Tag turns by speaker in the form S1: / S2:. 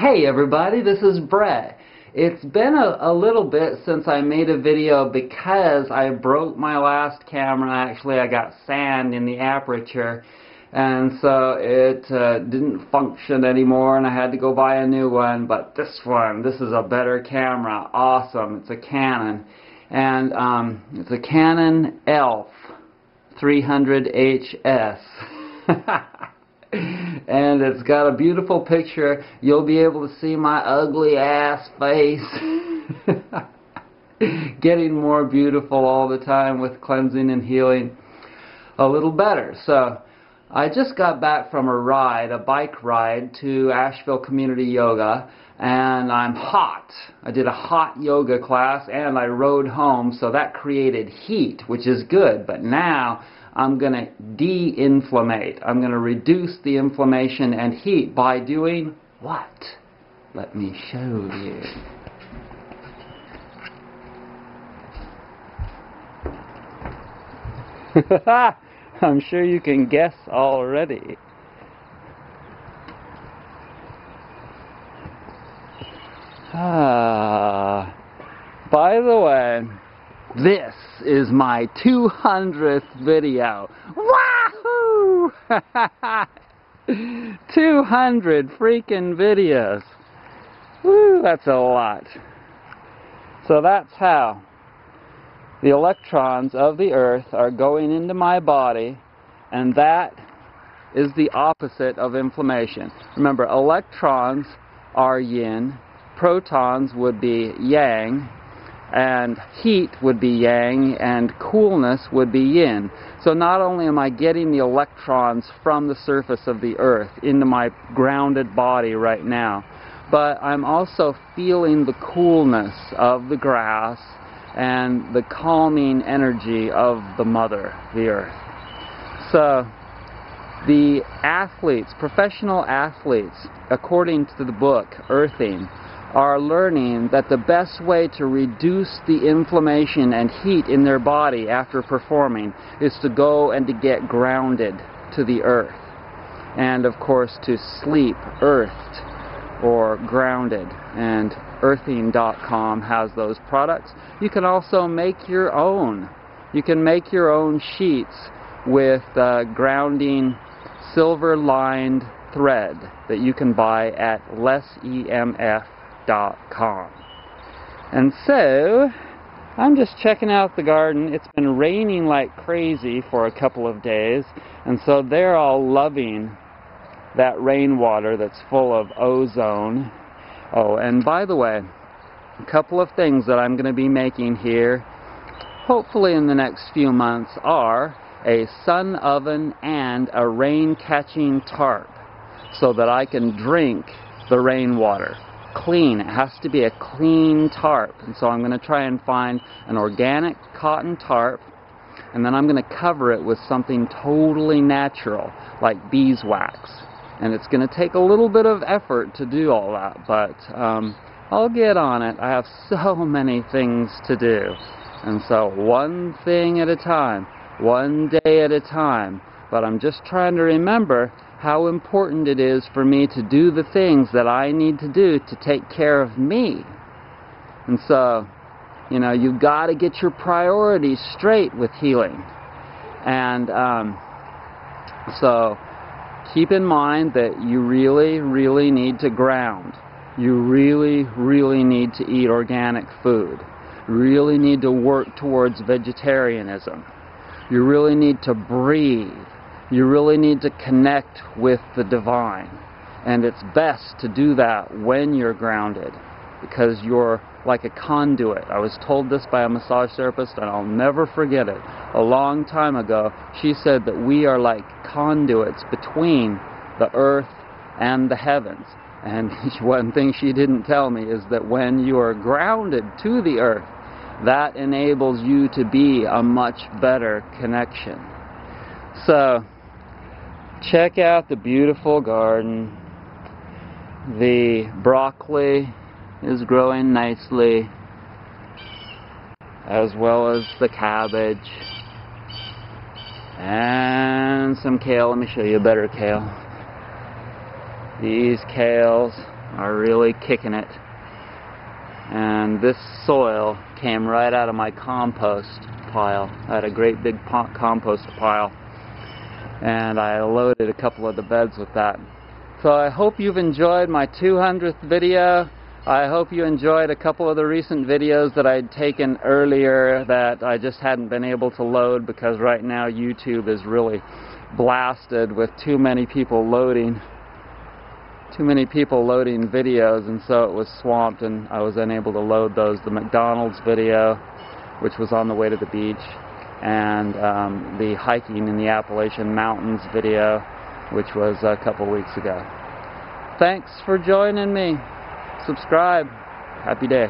S1: Hey everybody, this is Brett. It's been a little bit since I made a video because I broke my last camera. Actually, I got sand in the aperture, and so it didn't function anymore, and I had to go buy a new one. But this is a better camera. Awesome. It's a Canon, and it's a Canon ELPH 300HS. And it's got a beautiful picture. You'll be able to see my ugly ass face getting more beautiful all the time with cleansing and healing a little better. So I just got back from a bike ride to Asheville Community Yoga, and I'm hot. I did a hot yoga class and I rode home, so that created heat, which is good. But now I'm going to de-inflammate. I'm going to reduce the inflammation and heat by doing what? Let me show you. I'm sure you can guess already. By the way, this is my 200th video. Wahoo! 200 freaking videos. Woo, that's a lot. So that's how the electrons of the earth are going into my body, and that is the opposite of inflammation. Remember, electrons are yin, protons would be yang, and heat would be yang, and coolness would be yin. So not only am I getting the electrons from the surface of the earth into my grounded body right now, but I'm also feeling the coolness of the grass and the calming energy of the mother, the earth. So the athletes, professional athletes, according to the book Earthing, are learning that the best way to reduce the inflammation and heat in their body after performing is to go and to get grounded to the earth. And of course to sleep earthed or grounded. And earthing.com has those products. You can also make your own. You can make your own sheets with grounding silver-lined thread that you can buy at lessemf.com. And so I'm just checking out the garden. It's been raining like crazy for a couple of days, and so they're all loving that rainwater that's full of ozone. Oh, and by the way, a couple of things that I'm going to be making here, hopefully in the next few months, are a sun oven and a rain-catching tarp so that I can drink the rainwater. Clean. It has to be a clean tarp. And so I'm going to try and find an organic cotton tarp, and then I'm going to cover it with something totally natural, like beeswax. And it's going to take a little bit of effort to do all that, but I'll get on it. I have so many things to do. And so one thing at a time, one day at a time. But I'm just trying to remember how important it is for me to do the things that I need to do to take care of me. And so, you know, you've got to get your priorities straight with healing. And so keep in mind that you really, really need to ground. You really, really need to eat organic food. You really need to work towards vegetarianism. You really need to breathe. You really need to connect with the divine. And it's best to do that when you're grounded, because you're like a conduit. I was told this by a massage therapist, and I'll never forget it. A long time ago, she said that we are like conduits between the earth and the heavens. And one thing she didn't tell me is that when you are grounded to the earth, that enables you to be a much better connection. So, check out the beautiful garden. The broccoli is growing nicely, as well as the cabbage and some kale. Let me show you a better kale. These kales are really kicking it. And this soil came right out of my compost pile. I had a great big compost pile, and I loaded a couple of the beds with that. So I hope you've enjoyed my 200th video. I hope you enjoyed a couple of the recent videos that I'd taken earlier that I just hadn't been able to load because right now YouTube is really blasted with too many people loading videos, and so it was swamped and I was unable to load those. The McDonald's video, which was on the way to the beach, and the hiking in the Appalachian Mountains video, which was a couple weeks ago. Thanks for joining me. Subscribe. Happy day.